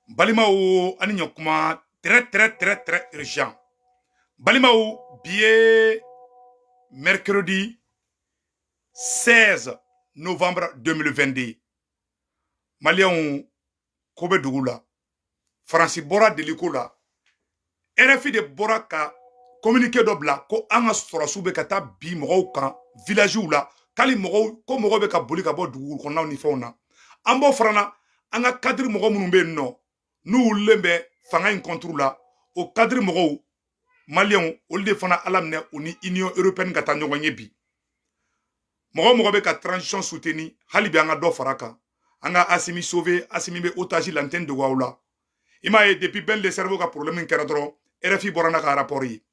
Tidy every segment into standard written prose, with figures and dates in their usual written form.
Balimao ani kuma très urgent. Balimao billet mercredi 16 novembre 2022. Maliens kobe dugula. Franci bora deliko la. RFI de bora ka communiqué dobla ko anga sorosu be kata bi mogo kan village la kali mogo ko mogo be ka boli ka bo dugu ko naw ni fawna. Ambo frana anga cadre mogo munun be no. Nous lembe fanga in contre la au cadre mogo malien au de fana alamne uni union européenne gata nyonye bi mogo be ka transition soutenu halibi anga do faraka anga asimi sauver asimi be otage l'antenne de waula ima depuis ben le cerveau ka problème kera dro RFI borana ka rapport yi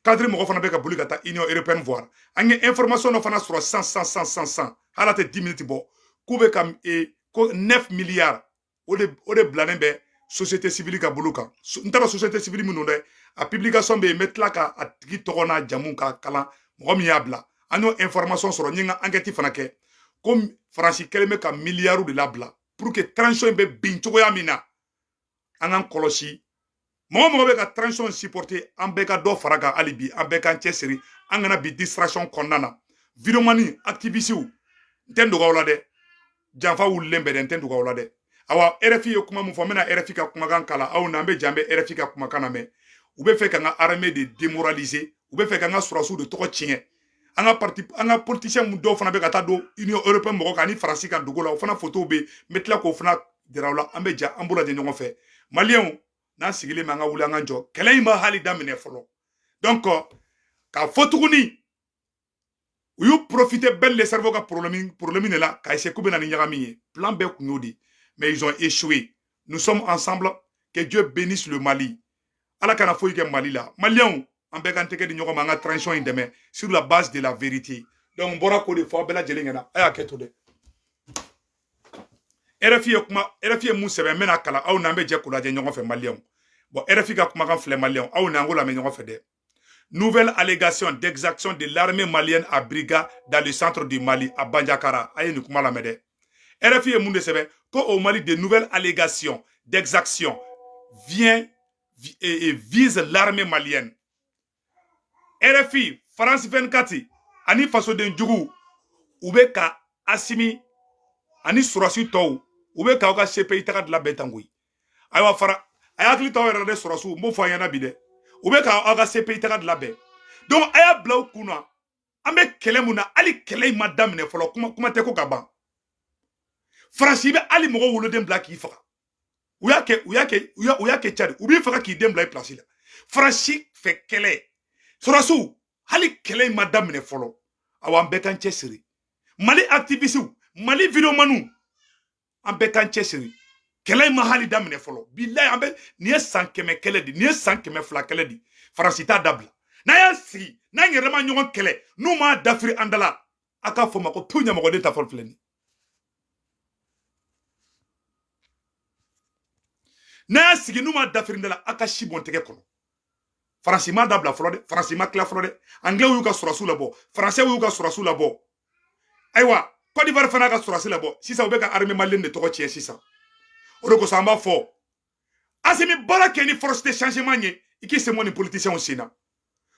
cadre mogo fana be ka boli gata union européenne voir anga information no fana sur 100 halate 10 minutes bo kube kam ko 9 milliards o de blanen be société civile ka buluka ntara société civile minu de a publication be metla ka a tigi togona jamu ka kala mo mi yabla ano information soro nyinga enquête fana ke comme franci keleme ka milliards de labla pour que transition be bintogo ya mina anan kolosi mo be ka transition supporter an be ka do faraga alibi an be ka chesiri an gana bi distraction konnana videomani activiste ntendo gawla de janfa wulembe de ntendo gawla de awa RFI yo kuma mu fo mena RFI ka kuma kan kala aw na be jambe RFI ka kuma kana me u be fe ka nga armée de démoraliser u be fe ka nga surasu de toko tiɲɛ anga parti anga politicien mu do fana be ka ta do union européenne mo ka ni France ka dogo la o fana photo be metla ko fana dirawla ambe ja ambula de ɲɔgɔn fɛ malien na sigile manga wula nga jo kɛlɛ ma hali damine folo donc ka fotuguni u yu profiter bel les cerveaux ka problème ne la ka essayer ko be na ni ɲagami plan be kunyodi mais ils ont échoué. Nous sommes ensemble. Que Dieu bénisse le Mali. Ala kana foyi ke Mali la. Maliens, en bekanteke di nyoko manga transition indeme sur la base de la vérité. Donc bora ko de fo bela jelengena aya keto de. RFI mu sebe mena kala aw na be je ko la je nyoko fe Maliens. Bon RFI ka kuma kan fle Maliens aw na ngola me nyoko fe de. Nouvelle allégation d'exaction de l'armée malienne à Briga dans le centre du Mali à Bandiakara. Aye ni kuma la mede. RFI et Moundé Sebe, qu'au Mali, de nouvelles allégations d'exaction visent l'armée malienne. RFI, France 24, ani faso den jugu, ube ka asimi, ani surasi tou, ube ka oka CPI taka de la betangui. Aywa fara, ayakli tou erade surasu, mbo fayana bide, ube ka oka CPI taka de la be. Donc, aya blau kuna, ambe kele muna, ali kele madame ne folo, kuma teko kaban. Franci be ali mogo wolo den bla ki faga uyake chari ubi faga ki den bla place la Franci fe kele surasu hali kele madame ne folo awa bekan chesiri Mali activiste Mali video manu an bekan chesiri kele ma hali damne folo billahi ambe ni sankeme kele di ni sankeme fla kele di Franci ta dabla na ya si na ngirema nyon kele no ma dafri andala aka fo mako tunya mako de ta fol fleni na sigi numa dafirindela aka shibon tege kono Franci ma dabla flode Franci ma kla flode anglais yu ka surasu labo français yu ka surasu labo aywa Côte d'Ivoire fana ka surasu labo sisa ubeka armée malienne de toko tie sisa oroko samba fo asimi bala keni force de changement nye iki se moni politicien osina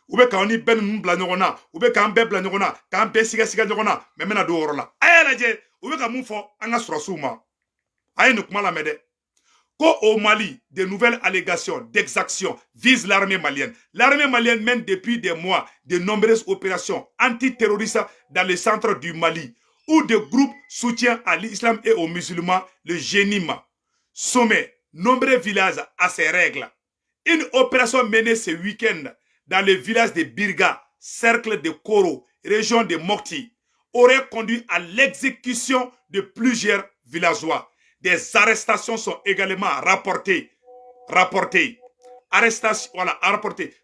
ubeka oni ben mbla nyogona ubeka ambe bla nyogona ka ambe siga nyogona memena do orola ayala je ubeka mufo anga surasu ma ayenu kuma la mede. Au Mali, de nouvelles allégations d'exaction visent l'armée malienne. L'armée malienne mène depuis des mois de nombreuses opérations antiterroristes dans le centre du Mali, où des groupes soutiennent à l'islam et aux musulmans le Jénim sommet nombreux villages à ces règles. Une opération menée ce week-end dans le village de Birga, cercle de Koro, région de Mokti, aurait conduit à l'exécution de plusieurs villageois. Des arrestations sont également rapportées. Rapportées.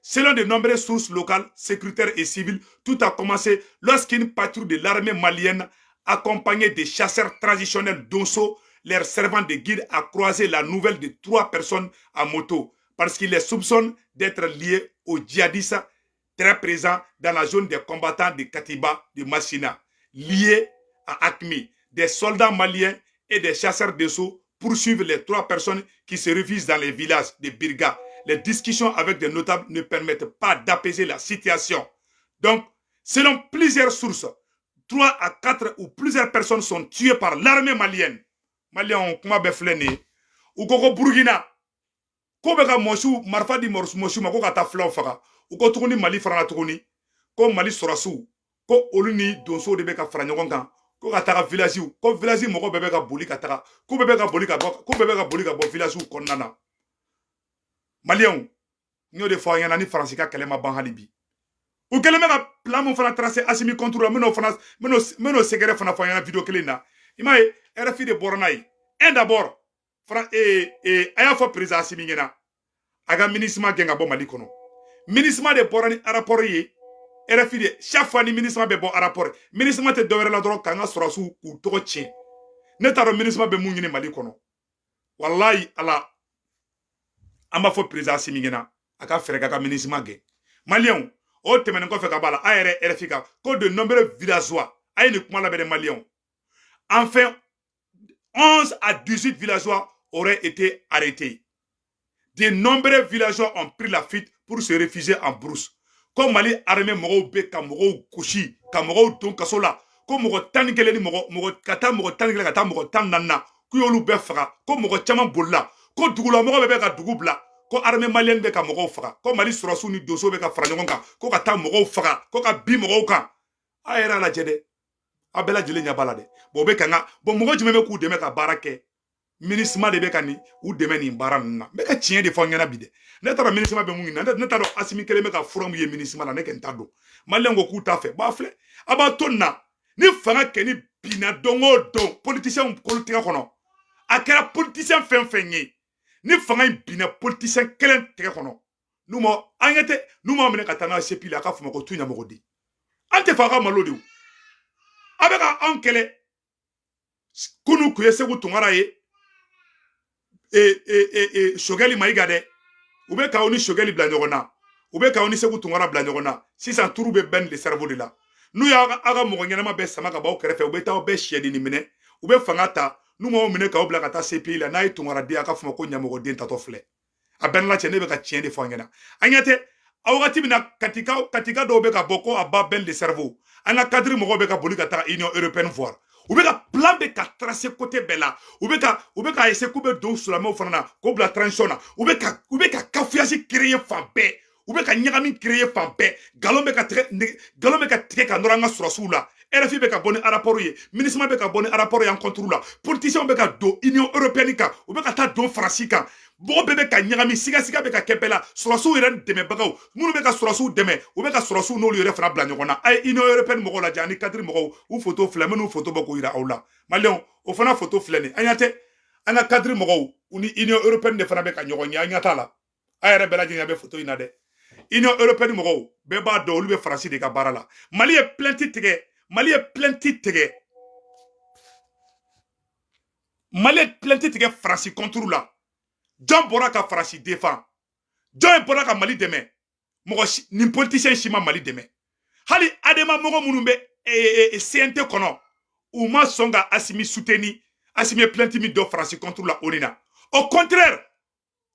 Selon de nombreuses sources locales, sécuritaires et civiles, tout a commencé lorsqu'une patrouille de l'armée malienne, accompagnée des chasseurs traditionnels d'Osso, leur servant de guide, a croisé la nouvelle de 3 personnes à moto, parce qu'ils les soupçonnent d'être liés aux djihadistes très présents dans la zone des combattants de Katiba, de Massina, liés à Acmi. Des soldats maliens et des chasseurs d'Osso poursuivre les 3 personnes qui se refusent dans les villages de Birga. Les discussions avec des notables ne permettent pas d'apaiser la situation. Donc, selon plusieurs sources, 3 à 4 ou plusieurs personnes sont tuées par l'armée malienne. Maliens, comment beflene? Ou koko Burkina. Ko beka mosu marfa di mosu ma ko kata flaw faga. Ou ko tuguni Mali farana tuguni. Ko Mali sorasu. Ko oluni donso de beka fara ɲɔgɔn kan. Ko ka taga village ko village mɔgɔ bɛɛ bɛ ka boli ka taga. Ko bɛɛ bɛ ka boli ka bɔ. Ko bɛɛ bɛ ka boli ka bɔ village kɔnɔna na. Maliens, n'yo de fɔ ɲɛna ni Faransi ka kɛlɛ ma ban hali bi. U kɛlen bɛ ka plan mun fana tracer Assimi contre la meno sɛgɛrɛ fana fɔ ɲɛna video kelen na. I m'a ye RFI de bɔra n'a ye. Un d'abord a y'a fɔ président Assimi ɲɛna a ka MINUSMA gɛn ka bɔ Mali kɔnɔ. MINUSMA de bɔra ni rapport ye. RFI de chaque fois ni MINUSMA bɛ bɔ rapport. MINUSMA tɛ dɔwɛrɛ la dɔrɔn k'an ka sɔrɔsiw k'u tɔgɔ tiɲɛ. Ne t'a dɔn MINUSMA bɛ mun ɲini Mali kɔnɔ. Wallahi ala an b'a fɔ président Assimi ɲɛna a ka fɛrɛ k'a ka MINUSMA gɛn. Maliens, o tɛmɛnen kɔfɛ ka b'a la a yɛrɛ RFI kan ko de nombreux villageois a ye nin kuma labɛn des Maliens. Enfin 11 à 18 villageois auraient été arrêtés. De nombreux villageois ont pris la fuite pour se réfugier en brousse. Comme Mali armée mɔgɔw bɛ ka mɔgɔw gosi ka mɔgɔw don kaso la ko mɔgɔ 11 ni mɔgɔ ka taa mɔgɔ 11 ka taa mɔgɔ 14 na ko y'olu bɛɛ faga ko mɔgɔ caman bolila ko dugula mɔgɔ bɛ ka dugu bila ko armée malienne bɛ ka mɔgɔw faga ko Mali sɔrɔsiw ni doso bɛ ka fara ɲɔgɔn kan ko ka taa mɔgɔw faga ko ka bin mɔgɔw kan a yɛrɛ a lajɛ dɛ a bɛɛ lajɛlen ɲɛ b'a la dɛ bon o bɛ kanga bon mɔgɔ jumɛn bɛ k'u dɛmɛ ka baara kɛ MINUSMA de bɛ ka u dɛmɛ nin baara ninnu na n bɛ ka tiɲɛ de fɔ n ɲɛna bi dɛ ne t'a dɔn MINUSMA bɛ mun ɲini ne t'a dɔn Assimi kelen bɛ ka fura min ye MINUSMA la ne kɛ n t'a dɔn Maliens ko k'u t'a fɛ b'a filɛ a b'a to nin na ni fanga kɛni binna don o don politicien kolo tigɛ kɔnɔ a kɛra politicien fɛn fɛn ye ni fanga in binna politicien kelen tigɛ kɔnɔ n'u ma an ɲɛ tɛ n'u ma minɛ ka taa n'a ye CPI la a ka fɔ ma ko tu ɲɛmɔgɔden an tɛ fɛ a ka malo de o a bɛ ka anw kɛlɛ kunu kun ye Segu Tunkara ye Sogɛli Mayiga dɛ u bɛ k'aw ni Sogɛli bila ɲɔgɔn na u bɛ k'aw ni Segu Tunkara bila ɲɔgɔn na sisan turu bɛ bɛn le cerveau de la n'u y'a ka mɔgɔ ɲɛnama bɛɛ sama ka bɔ aw kɛrɛfɛ u bɛ taa aw bɛɛ siyɛdenni minɛ u bɛ fanga ta n'u m'aw minɛ k'aw bila ka taa CPI la n'a ye Tunkara den a ka fɔ ma ko ɲɛmɔgɔden tatɔ filɛ a bɛɛ la cɛ ne bɛ ka tiɲɛ de fɔ an ɲɛna an ɲɛ tɛ a wagati min na katika dɔw bɛ ka bɔ ko a ba bɛn le cerveau an ka cadre mɔgɔw bɛ ka boli ka taa Union européenne voir u bɛ ka plan bɛ ka tracer côté bɛɛ la u bɛ ka essayer k'u bɛ don silamɛw fana na k'o bila transition na u bɛ ka cafouillage créer fan bɛɛ u bɛ ka ɲagami créer fan bɛɛ galon bɛ ka tigɛ ka nɔrɔ an ka sɔrɔsiw la RFI bɛ ka bɔ ni rapport ye MINUSMA bɛ ka bɔ ni rapport ye an contre la politiciens bɛ ka don Union européenne kan u bɛ ka taa don Faransi kan mɔgɔ bɛɛ bɛ ka ɲagami siga bɛ ka kɛ bɛɛ la sɔrɔsiw yɛrɛ dɛmɛbagaw minnu bɛ ka sɔrɔsiw dɛmɛ u bɛ ka sɔrɔsiw n'olu yɛrɛ fana bila ɲɔgɔn na a ye Union européenne mɔgɔw lajɛ ani cadre mɔgɔw u photo filɛ minnu photo bɔ k'o yira aw la Maliens o fana photo filɛ nin an ɲɛ tɛ an ka cadre mɔgɔw u ni Union européenne de fana bɛ ka ɲɔgɔn ye an ɲɛ t'a la a yɛrɛ bɛɛ lajɛlen bɛ photo in na dɛ Union européenne mɔgɔw bɛɛ b'a dɔn olu bɛ Faransi de ka baara la Mali ye plainte tigɛ Faransi contre la jɔn bɔra ka Faransi défend jɔn bɔra ka Mali dɛmɛ mɔgɔ ni politicien si ma Mali dɛmɛ hali adema mɔgɔ minnu bɛ CNT kɔnɔ u ma sɔn ka Assimi soutenir Assimi plainte min dɔ Faransi contre la ONU na au contraire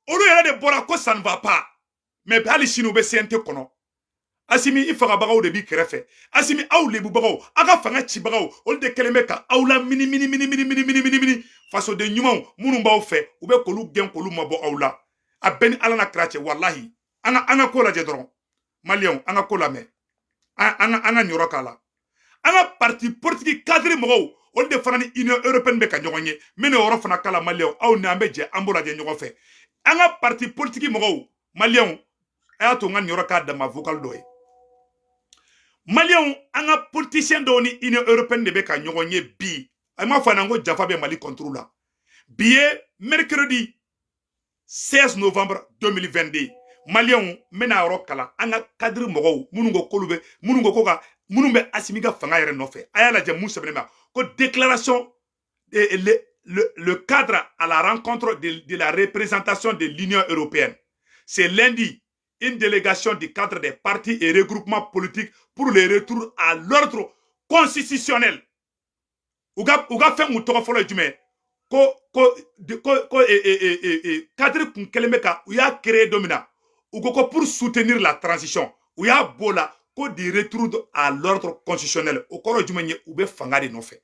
olu yɛrɛ de bɔra ko ça ne va pas mais hali sini u bɛ CNT kɔnɔ Assimi i fagabagaw de b'i kɛrɛfɛ Assimi aw lebubagaw aw ka fanga cibagaw olu de kɛlen bɛ ka aw la mini fasoden ɲumanw minnu b'aw fɛ u bɛ k'olu gɛn k'olu mabɔ aw la a bɛɛ ni Ala na kira cɛ wallahi an ka ko lajɛ dɔrɔn Maliens an ka ko lamɛn an ka ɲɔrɔ k'a la an ka parti politique cadre mɔgɔw olu de fana ni Union européenne bɛ ka ɲɔgɔn ye min ni yɔrɔ fana kala Maliens aw ni an bɛ jɛ an b'o lajɛ ɲɔgɔn fɛ an ka parti politique mɔgɔw Maliens a y'a to n ka ɲɔrɔ k'a dama vocal dɔ ye Maliens an ka politicien dɔw ni Union européenne de bɛ ka ɲɔgɔn ye bi a m'a fɔ an ko Jafa bɛ Mali contre la bi ye mercredi 16 novembre 2022 Maliens mena yɔrɔ kalan an ka cadre mɔgɔw minnu bɛ Assimi ka fanga yɛrɛ nɔfɛ a y'a lajɛ mun sɛbɛnnen bɛ ko déclaration le cadre à la rencontre de la représentation de l'Union européenne c'est lundi une délégation du cadre des partis et regroupements politiques pour le retour à l'ordre constitutionnel. Uga fɛn mun tɔgɔ fɔlɔ ye jumɛn cadre kun keleme ka u y'a créé domina ou ko pour soutenir la transition ou y'a bola ko de retour à l'ordre constitutionnel o koro jumenye u be fanga de nofɛ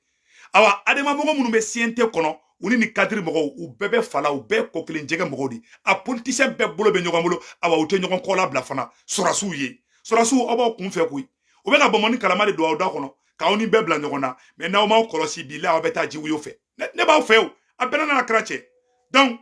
awa adema mogo munu be siente kono uni ni cadre mogo u bebe fala u be ko kelen jege mogo di a politicien be bolo be ɲɔgɔn bolo awa u te ɲɔgɔn kɔla bila fana sorasiw ye sorasiw abaw kun fɛ koyi u be ka bɔmɔni kalama de don aw da kɔnɔ k'aw ni bɛɛ bila ɲɔgɔn na mais n'aw m'aw kɔlɔsi bi la aw bɛ taa jiwuyo fɛ ne b'aw fɛ o a bɛɛ nana kɛra cɛ donc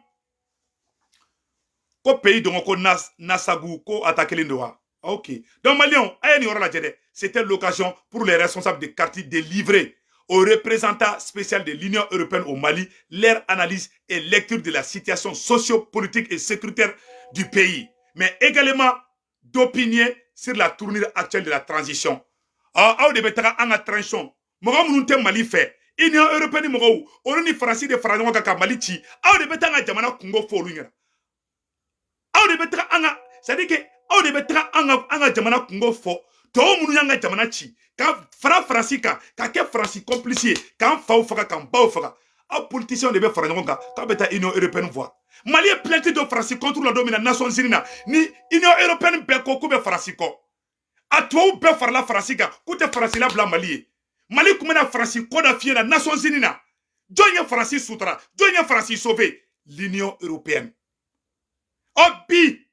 ko pays dɔngɔ ko nasagu ko ata kelen de wa ok donc malien a ye nin yɔrɔ lajɛ dɛ c'était l'occasion pour les responsables de quartier de livrer aux représentants spéciaux de l'Union européenne au Mali leur analyse et lecture de la situation socio-politique et sécuritaire du pays mais également d'opinion sur la tournure actuelle de la transition aw de bɛ taga an ka transition mɔgɔ minnu tɛ Mali fɛ Union européenne mɔgɔw olu ni Faransi de fara ɲɔgɔn kan ka Mali ci aw de bɛ taa an ka jamana kungo fɔ olu ɲɛna aw de bɛ taga an ka c'est à dire que aw de bɛ taga an ka jamana kungo fɔ tɔw minnu y'an ka jamana ci ka fara Faransi kan ka kɛ Faransi complice ye k'an faw faga k'an baw faga aw politiciens de bɛ fara ɲɔgɔn kan k'aw bɛ taa Union européenne voir Mali ye plainte de Faransi contre la don min na Nations Unies na ni Union européenne bɛɛ ko k'u bɛ Faransi kɔ a tubabu bɛɛ farala Faransi kan k'u tɛ Faransi labila Mali ye Mali kun bɛna Faransi kɔ da fiyɛ na Nations Unies na jɔn ye Faransi sutura jɔn ye Faransi sauvé l'Union européenne ɔ bi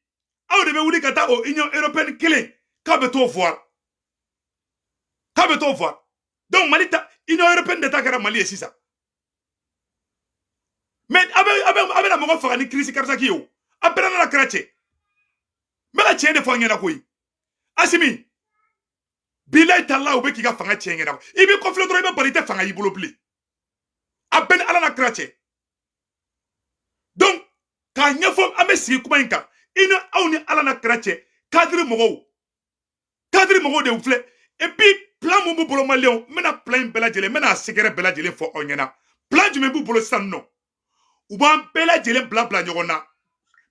aw de bɛ wuli ka taa o Union européenne kelen k'a bɛ t'o voir donc Mali ta Union européenne de ta kɛra Mali ye sisan mais a bɛna mɔgɔ faga ni crise karisaki ye o a bɛɛ nana kɛra cɛ n bɛ ka tiɲɛ de fɔ an ɲɛna koyi Asimi bilayi tala u bɛ k'i ka fanga tiɲɛ ɲɛna i b'i kɔfilɛ dɔrɔn i bɛ bali i tɛ fanga y'i bolo bilen a bɛɛ ni Ala na kɛra cɛ donc k'a ɲɛfɔ an bɛ sigi kuma in kan i ni aw ni Ala na kɛra cɛ cadre mɔgɔw de filɛ et puis plan mun b'u bolo maliyɛnw n bɛna plan in bɛɛ lajɛlen n bɛna a sɛgɛrɛ bɛɛ lajɛlen fɔ aw ɲɛna plan jumɛn b'u bolo sisan nɔ u b'an bɛɛ lajɛlen bila ɲɔgɔn na n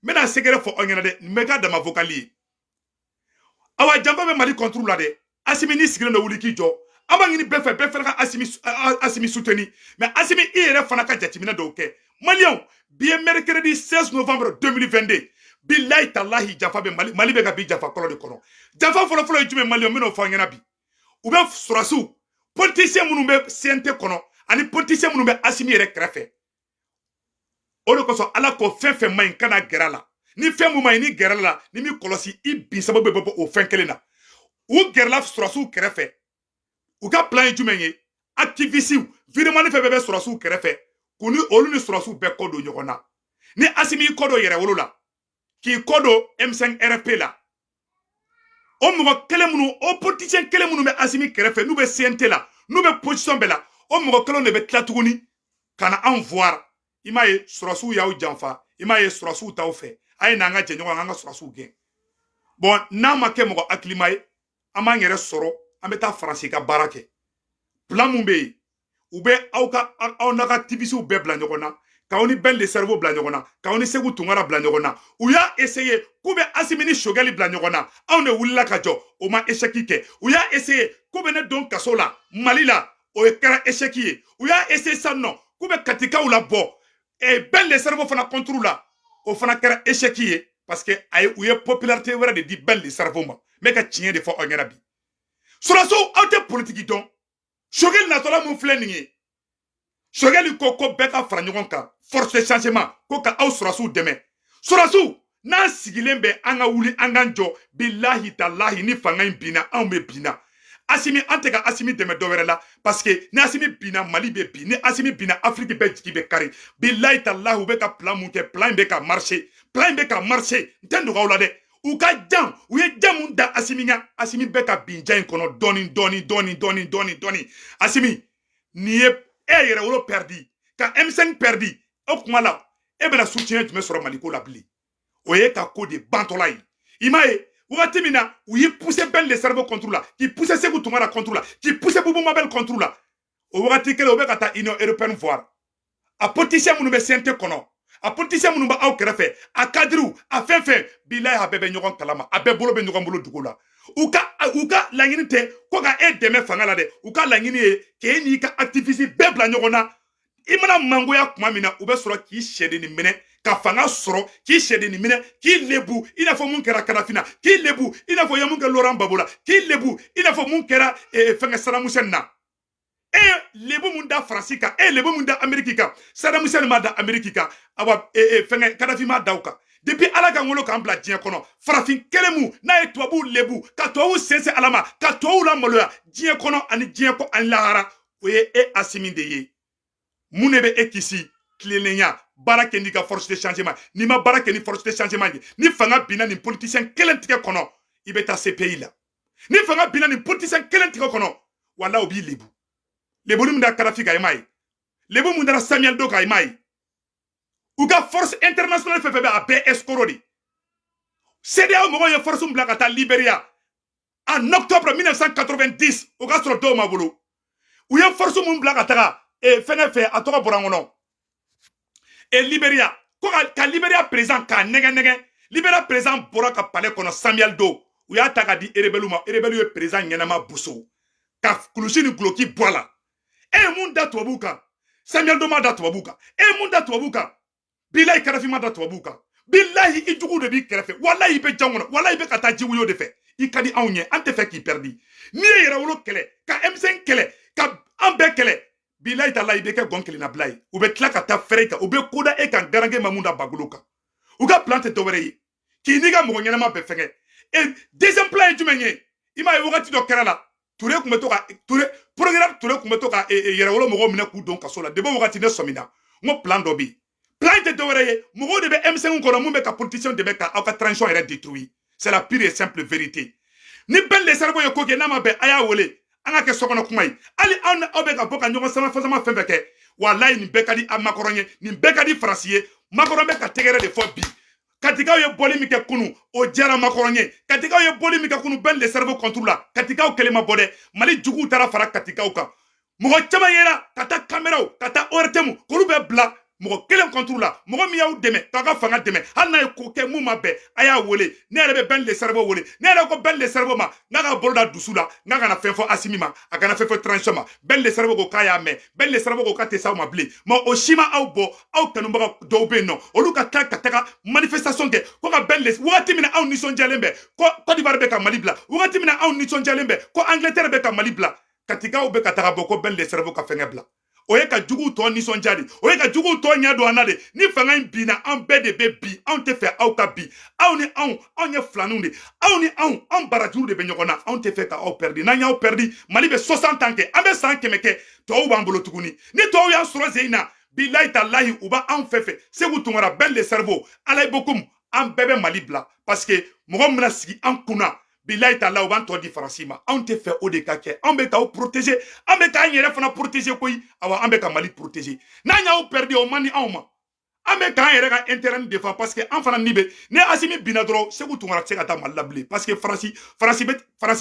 bɛna a sɛgɛrɛ fɔ aw ɲɛna dɛ nin bɛ k'a dama vocali ye awa janfa bɛ Mali contre la dɛ Asimi ni sigilen dɔ wuli k'i jɔ an b'a ɲini bɛɛ fɛ bɛɛ fana ka Asimi soutenir mais Asimi i yɛrɛ fana ka jateminɛ dɔw kɛ maliyɛnw bi ye mercredi 16 novembre 2022 bilayi talahi janfa bɛ Mali bɛ ka bi janfa kɔlɔ de kɔnɔ janfa fɔlɔfɔlɔ ye jumɛn maliyɛnw n bɛn'o fɔ an ɲɛna bi u bɛ sɔrɔsiw politiciens minnu bɛ CNT kɔnɔ ani politiciens minnu bɛ Asimi yɛrɛ kɛrɛfɛ o de kosɔn Ala ko fɛn fɛn man ɲi kana gɛrɛ a la ni fɛn mun man ɲi ni gɛrɛ la ni mi kɔlɔsi i bin sababu bɛ bɔ o fɛn kelen na u gɛrɛla sɔrɔsiw kɛrɛfɛ u ka plan ye jumɛn ye activiste viremani fɛn bɛɛ bɛ sɔrɔsiw kɛrɛfɛ k'u ni olu ni sɔrɔsiw bɛɛ kɔ don ɲɔgɔn na ni Asimi y'i kɔ don yɛrɛwolo la k'i kɔ don M5 RP la o mɔgɔ kelen minnu o politicien kelen minnu bɛ Asimi kɛrɛfɛ n'u bɛ CNT la n'u bɛ position bɛɛ la o mɔgɔ kelen de bɛ tila tuguni ka na anw voir i m'a ye sɔrɔsiw y'aw janfa i m'a ye sɔrɔsiw t'aw fɛ a ye n'an ka jɛ ɲɔgɔn an ka sɔrɔsiw gɛn bon n'a ma kɛ mɔgɔ hakilima ye an b'an yɛrɛ sɔrɔ an bɛ taa Faransi ka baara kɛ plan mun bɛ yen u bɛ aw n'a ka activistes bɛɛ bila ɲɔgɔn na k'aw ni Ben le Cerveau bila ɲɔgɔn na k'aw ni Segu Tunkara bila ɲɔgɔn na u y'a essayer k'u bɛ Asimi ni Choguel bila ɲɔgɔn na anw de wulila ka jɔ o ma échec kɛ u y'a essayer k'u bɛ ne don kaso la Mali la o kɛra échec ye u y'a essayer sisan nɔ k'u bɛ katikaw labɔ Ben le Cerveau fana contre la o fana kɛra échec ye parce que u ye popularité wɛrɛ de di Ben le Cerveau ma n bɛ ka tiɲɛ de fɔ aw ɲɛna bi sɔrɔsiw aw tɛ politique dɔn Choguel natɔla mun filɛ nin ye Choguel ko bɛɛ ka fara ɲɔgɔn kan force de changement ko ka aw sɔrɔsiw dɛmɛ sɔrɔsiw n'an sigilen bɛ an ka wuli an k'an jɔ bilahi talahi ni fanga in binna anw bɛ binna Asimi an tɛ ka Asimi dɛmɛ dɔ wɛrɛ la parce que ni Asimi binna Mali bɛ bin ni Asimi binna Afrique bɛɛ jigi bɛ kari bilahi talahi u bɛ ka plan mun kɛ plan in bɛ ka marcher n tɛ nɔgɔ aw la dɛ u ka jan u ye jan mun da Asimi ɲa Asimi bɛ ka bin jan in kɔnɔ dɔɔni Asimi nin ye e yɛrɛ wolo perdi ka M5 perdi o kuma la e bɛna soutien jumɛn sɔrɔ Maliko la bilen o ye ka ko de bantɔla ye i m'a ye wagati min na u y'i pousser Ben le Cerveau contre la k'i pousser Segu Tunkara contre la k'i pousser Boubou Mabel contre la o wagati kelen o bɛ ka taa Union européenne voir a politicien minnu bɛ CNT kɔnɔ a politicien minnu bɛ aw kɛrɛfɛ a cadrew a fɛn fɛn bilahi a bɛɛ bɛ ɲɔgɔn kalama a bɛɛ bolo bɛ ɲɔgɔn bolo dugu la u ka laɲini tɛ ko ka e dɛmɛ fanga la dɛ u ka laɲini ye k'e n'i ka activiste bɛɛ bila ɲɔgɔn na imana mangoya kuma mina ube soro ki shede ni mine ka fanga soro ki shede ni mine ki lebu ina fo mun kera Kadafina ki lebu ina fo yamun ke Laurent Gbagbo ki lebu ina fo mun kera fanga Saddam Hussein na lebu mun da France ka lebu mun da Amerique ka Saddam Hussein ma da Amerique ka awa fanga Kadhafi ma dauka depuis ala ka ngolo kan bla diɲɛ kɔnɔ farafin kelemu n'a ye tubabu lebu ka tubabu sense alama ka tubabu la maloya diɲɛ kɔnɔ ani diɲɛ ko ani lahara o ye Assimi de ye mun de bɛ kisi tilennenya baara kɛ n'i ka force de changement n'i ma baara kɛ ni force de changement ye ni fanga binna nin politicien kelen tigɛ kɔnɔ i bɛ taa CPI la ni fanga binna nin politicien kelen tigɛ kɔnɔ wala o b'i lebu lebu mun da Kadhafi ka i m'a ye lebu mun da Samuel Doe ka i m'a ye u ka force internationale fɛn fɛn bɛ a bɛɛ escroc de CEDEAO mɔgɔw ye force bila ka taa Libéria en octobre 1990 o ka sɔrɔ dɔw ma bolo u ye force mun bila ka taga fɛngɛ fɛ a tɔgɔ bɔra n kɔnɔ Libéria ko ka Libéria président k'a nɛgɛ Libéria président bɔra ka palais kɔnɔ Samuel Doe u y'a ta ka di rebelle ma rebelle ye président ɲɛnama Bousso ka kulusi ni guloki bɔ a la mun da tubabu kan Samuel Doe ma da tubabu kan mun da tubabu kan bilahi Kadhafi ma da tubabu kan bilahi i jugu de b'i kɛrɛfɛ walahi i bɛ jan kɔnɔ walahi i bɛ ka taa jiwuyo de fɛ i ka di anw ɲɛ an tɛ fɛ k'i perdi n'i ye yɛrɛwolo kɛlɛ ka M5 kɛlɛ ka an bɛɛ kɛlɛ bilahi talahi i bɛ kɛ gɔn kelenna bila ye u bɛ tila ka taa fɛrɛ i kan u bɛ koda e kan garange Mamu da Bagolo kan u ka plan tɛ dɔwɛrɛ ye k'i n'i ka mɔgɔ ɲɛnama bɛɛ fɛngɛ deuxième plan ye jumɛn ye i m'a ye wagati dɔ kɛra la Touré kun bɛ to ka programme Touré kun bɛ to ka yɛrɛwolo mɔgɔw minɛ k'u don kaso la depuis wagati ne sɔmina n ko plan dɔ bɛ yen plan tɛ dɔwɛrɛ ye mɔgɔw de bɛ M5 kɔnɔ mun bɛ ka politicien dɛmɛ ka aw ka transition yɛrɛ détruire c'est la pure et simple vérité ni bɛn le cerveau ye ko kɛ n'a ma bɛn a y'a wele an ka kɛ sokɔnɔ kuma ye hali anw ni aw bɛ ka bɔ ka ɲɔgɔn sama fɛn fɛn kɛ walayi nin bɛɛ ka di Macron ye nin bɛɛ ka di Faransi ye Macron bɛ ka tɛgɛrɛ de fɔ bi katikaw ye bɔli min kɛ kunu o diyara Macron ye katikaw ye bɔli min kɛ kunu bɛn le cerveau contre la katikaw kelen ma bɔ dɛ Mali juguw taara fara katikaw kan mɔgɔ caman yera ka taa caméraw ka taa ORTM k'olu bɛ bila mɔgɔ kelen contre la mɔgɔ min y'aw dɛmɛ k'a ka fanga dɛmɛ hali n'a ye ko kɛ mun ma bɛn a y'a wele ne yɛrɛ bɛ bɛn le cerveau wele ne yɛrɛ ko bɛn le cerveau ma n'a ka bolo da dusu la n'a kana fɛn fɔ Assimi ma a kana fɛn fɔ transition ma bɛn le cerveau ko k'a y'a mɛn bɛn le cerveau ko k'a tɛ s'aw ma bilen mais o si ma aw bɔ aw kanubaga dɔw bɛ yen nɔ olu ka taa ka taga manifestation kɛ ko ka bɛn le wagati min na aw nisɔndiyalen bɛ ko Côte d'Ivoire bɛ ka Mali bila wagati min na aw nisɔndiyalen bɛ ko Angleterre bɛ ka Mali bila katikaw bɛ ka taga bɔ ko bɛn le cerveau ka fɛngɛ bila o ye ka juguw tɔ nisɔndiya de o ye ka juguw tɔ ɲɛ don an na de ni fanga in binna an bɛɛ de bɛ bi anw tɛ fɛ aw ka bi aw ni anw ye filaninw de aw ni anw barajiw de bɛ ɲɔgɔn na anw tɛ fɛ ka aw perdi n'an y'aw perdi Mali bɛ 60 ans kɛ an bɛ san 100 kɛ tɔw b'an bolo tuguni ni tɔw y'an sɔrɔ sen in na bilahi talahi u b'an fɛ Sékou Tounkara bɛn le cerveau Alaye Bokoum an bɛɛ bɛ Mali bila parce que mɔgɔ min bɛna sigi an kunna bilahi ta'ala u b'an tɔ di Faransi ma anw tɛ fɛ o de ka kɛ anw bɛ k'aw protéger an bɛ k'an yɛrɛ fana protéger koyi awa an bɛ ka Mali protéger n'an y'aw perdu o man di anw ma an bɛ k'an yɛrɛ ka intérêt défend parce que an fana ni bɛ ne Assimi binna dɔrɔn Sékou Tounkara tɛ se ka taa Mali la bilen parce que Faransi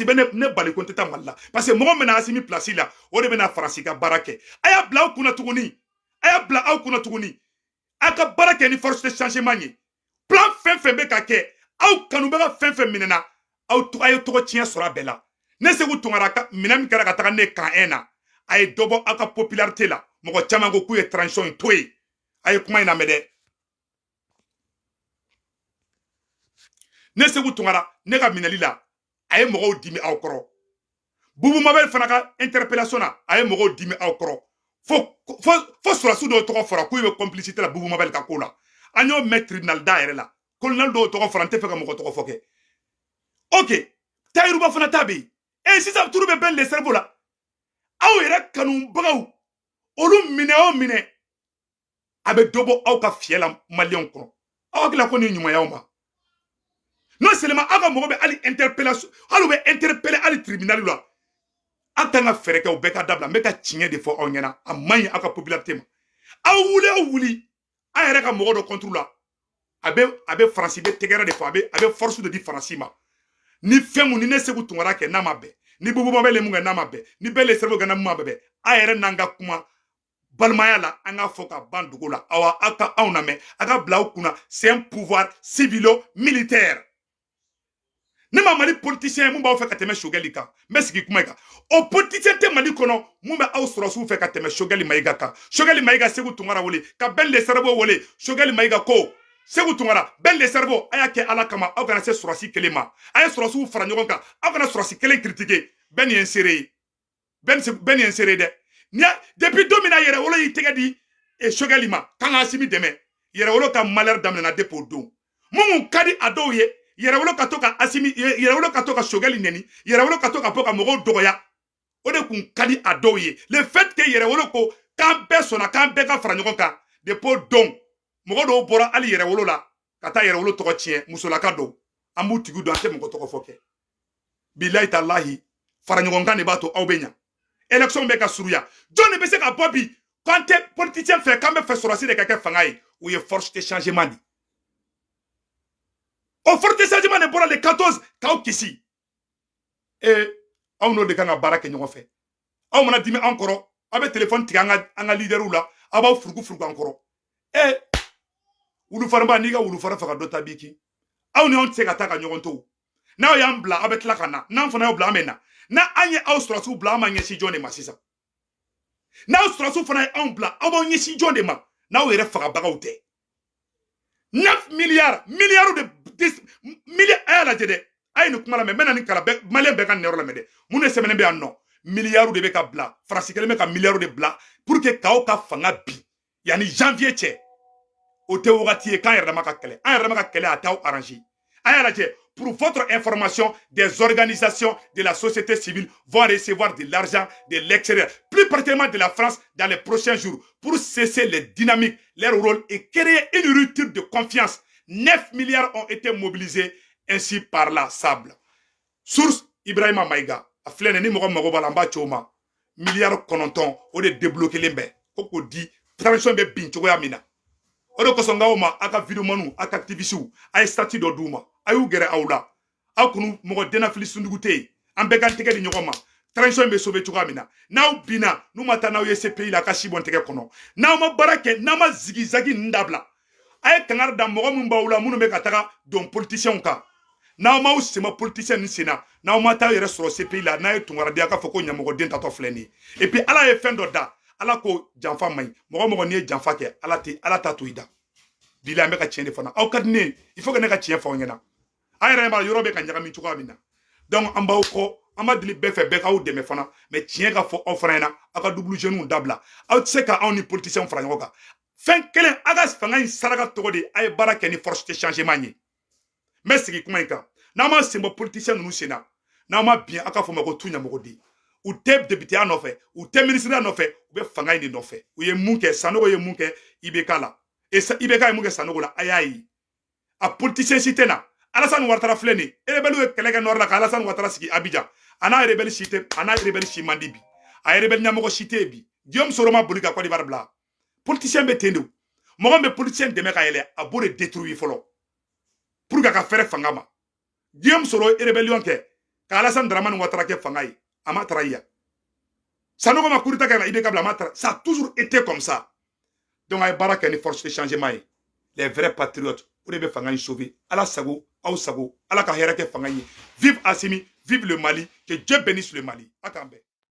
bɛ ne bali ko n tɛ taa Mali la parce que mɔgɔ min bɛna Assimi place la o de bɛna Faransi ka baara kɛ a y'a bila aw kunna tuguni a ka baara kɛ ni force de changement ye plan fɛn fɛn bɛ ka kɛ aw kanubaga fɛn fɛn minɛna aw ye tɔgɔ tiɲɛ sɔrɔ a bɛɛ la ne Sékou Tounkara minɛ min kɛra ka taga ne kan 1 na a ye dɔ bɔ aw ka popularité la mɔgɔ caman ko k'u ye transition in to ye a ye kuma in lamɛn dɛ ne Sékou Tounkara ne ka minɛli la a ye mɔgɔw dimi aw kɔrɔ Boubou Mabel fana ka interpellation na a ye mɔgɔw dimi aw kɔrɔ fo sɔrɔsiw dɔw tɔgɔ fɔra k'u bɛ complicité la Boubou Mabel ka ko la an y'o mɛn tribunal da yɛrɛ la colonel dɔw tɔgɔ fɔra n tɛ fɛ ka mɔgɔ tɔgɔ fɔ kɛ ok Tayiruba fana ta bɛ yen sisan turu bɛ bɛn le cerveau la aw yɛrɛ kanubagaw olu minɛ o minɛ a bɛ dɔ bɔ aw ka fiyɛ la maliyɛnw kɔrɔ aw hakili ko nin ɲuman y'aw ma non seulement aw ka mɔgɔ bɛ hali interpellation hali u bɛ interpeller hali tribunal la aw kan ka fɛɛrɛ kɛ u bɛɛ ka dabila n bɛ ka tiɲɛ de fɔ aw ɲɛna a man ɲi aw ka popularité ma aw wuli an yɛrɛ ka mɔgɔ dɔ contre la a bɛ Faransi bɛ tɛgɛrɛ de fɔ a bɛ force de di Faransi ma ni fɛn mun ni ne Sékou Tounkara kɛ n'a ma bɛn ni Boubou Mabel mun kɛ n'a ma bɛn ni bɛɛ le cerveau kɛ n'a ma bɛn a yɛrɛ n'an ka kuma balimaya la an ka fɔ ka ban dugu la awa aw ka anw lamɛn a ka bila aw kunna c'est un pouvoir civilo militaire ne ma Mali politicien mun b'aw fɛ ka tɛmɛ Choguel kan n bɛ sigi kuma in kan o politicien tɛ Mali kɔnɔ mun bɛ aw sɔrɔsiw fɛ ka tɛmɛ Choguel Mayiga kan Choguel Mayiga Segu Tunkara wele ka Ben le Cerveau wele Choguel Mayiga ko Segu Tunkara Ben le Cerveau a y'a kɛ Ala kama aw kana se sɔrɔsi kelen ma a ye sɔrɔsiw fara ɲɔgɔn kan aw kana sɔrɔsi kelen critiquer Ben ye n seere ye Ben ye n seere dɛ depuis don min na Yɛrɛwolo y'i tɛgɛ di Choguel ma kan ka Asimi dɛmɛ Yɛrɛwolo ka malheur daminɛna depuis o don mun ka di a dɔw ye Yɛrɛwolo ka to ka Asimi Yɛrɛwolo ka to ka Choguel nɛni Yɛrɛwolo ka to ka bɔ ka mɔgɔw dɔgɔya o de kun ka di a dɔw ye le fait que Yɛrɛwolo ko k'an bɛɛ sɔnna k'an bɛɛ ka fara ɲɔgɔn kan depuis o don mɔgɔ dɔw bɔra hali Yɛrɛwolo la ka taa Yɛrɛwolo tɔgɔ tiɲɛ musolaka dɔw an b'u tigi dɔn an tɛ mɔgɔ tɔgɔ fɔ kɛ bilahi talahi fara ɲɔgɔn kan de b'a to aw bɛ ɲa élection bɛ ka surunya jɔn de bɛ se ka bɔ bi k'an tɛ politicien fɛ k'an bɛ fɛ sɔrɔsi de ka kɛ fanga ye o ye force de changement de o force de changement de bɔra le 14 k'aw kisi aw n'o de kan ka baara kɛ ɲɔgɔn fɛ aw mana dimi an kɔrɔ aw bɛ téléphone tigɛ an ka leaderw la aw b'aw furugu an kɔrɔ wulufarinba n'i ka wulufarin faga dɔ ta b'i kin aw ni anw tɛ se ka taa ka ɲɔgɔn to n'aw y'an bila aw bɛ tila ka na n'an fana y'aw bila an bɛ na n'an ye aw sɔrɔsiw bila an ma ɲɛsin jɔn de ma sisan n'aw sɔrɔsiw fana ye anw bila aw b'aw ɲɛsin jɔn de ma n'aw yɛrɛ fagabagaw tɛ 9 milliards de milliards a y'a lajɛ dɛ a ye nin kuma lamɛn n bɛ na nin kala maliyɛn bɛɛ ka nin yɔrɔ lamɛn dɛ mun de sɛbɛnnen bɛ yan nɔ milliards de bɛ ka bila Faransi kelen bɛ ka milliards de bila pour que k'aw ka fanga bi yanni janvier cɛ o tɛ wagati ye k'an yɛrɛ dama ka kɛlɛ an yɛrɛ dama ka kɛlɛ a t'aw arranger a y'a lajɛ pour votre information, des organisations de la société civile vont recevoir de l'argent de l'extérieur, plus particulièrement de la France, dans les prochains jours, pour cesser les dynamiques, leur rôle et créer une rupture de confiance. 9 milliards ont été mobilisés ainsi par la sable. Source Ibrahima Maïga. A flène ni mogo mogo balamba choma. Milliards kononton, o de débloquer les bains. Koko di, transition be bin chogo ya mina. Odo kosonga oma aka video manu aka activisu ay statut do duma ayu gere awla akunu mogo dena fili sundugute an be kan tege di nyogoma transition be sobe chuga mina naw bina numata naw ye CPI la ka shibon tege kono naw ma barake na ma zigi zagi ndabla ay kangar da mogo mun bawla munu be kataka don politicien ka naw ma usema politicien ni sena naw ma ta yere soro CPI la na ye tungara dia ka foko nyamogo den tato fleni et puis ala ye fendo da ala ko janfa may mogo ni janfa ke ala ta to ida bila me ka tienne fana aw kadne il faut que ne ka tienne fa ngena ayra ma yoro be ka nyagami chuka bina donc amba ko amba dili be fe be ka o deme fana mais tienne ka fo on frena aka double genou dabla aw tse ka on ni politicien frana ngoka fen kelen aga fanga in saraka to de ay baraka ni force de changement ni mais sigi kuma inka na ma sembo politicien nu sena na ma bien aka fo mako tunya mako di ou te député en fait ou te ministre en fait ou be fanga ni no fait ou ye munke sanogo ye munke ibeka la et ça ibeka ye munke sanogo la ayayi a politicien sitena Alassane Ouattara fleni rebelle e kelege nor la Alassane Ouattara sigi Abidjan ana rebelle cité ana rebelle ci mandibi a rebelle nyamoko cité bi diom soroma bolika ko di barbla politicien be tendo mo be politicien de meka ele a bo de détruire folo pour ka faire fangama diom soro rebellion ke ka Alassane Dramane Ouattara ke fangai ama trahia sanogo ma kurita ka ibeka bla matra ça a toujours été comme ça donc ay baraka ni force de changement les vrais patriotes ou de fanga sauver ala sago au sago ala ka hera ke fanga vive Assimi vive le Mali que Dieu bénisse le Mali akambe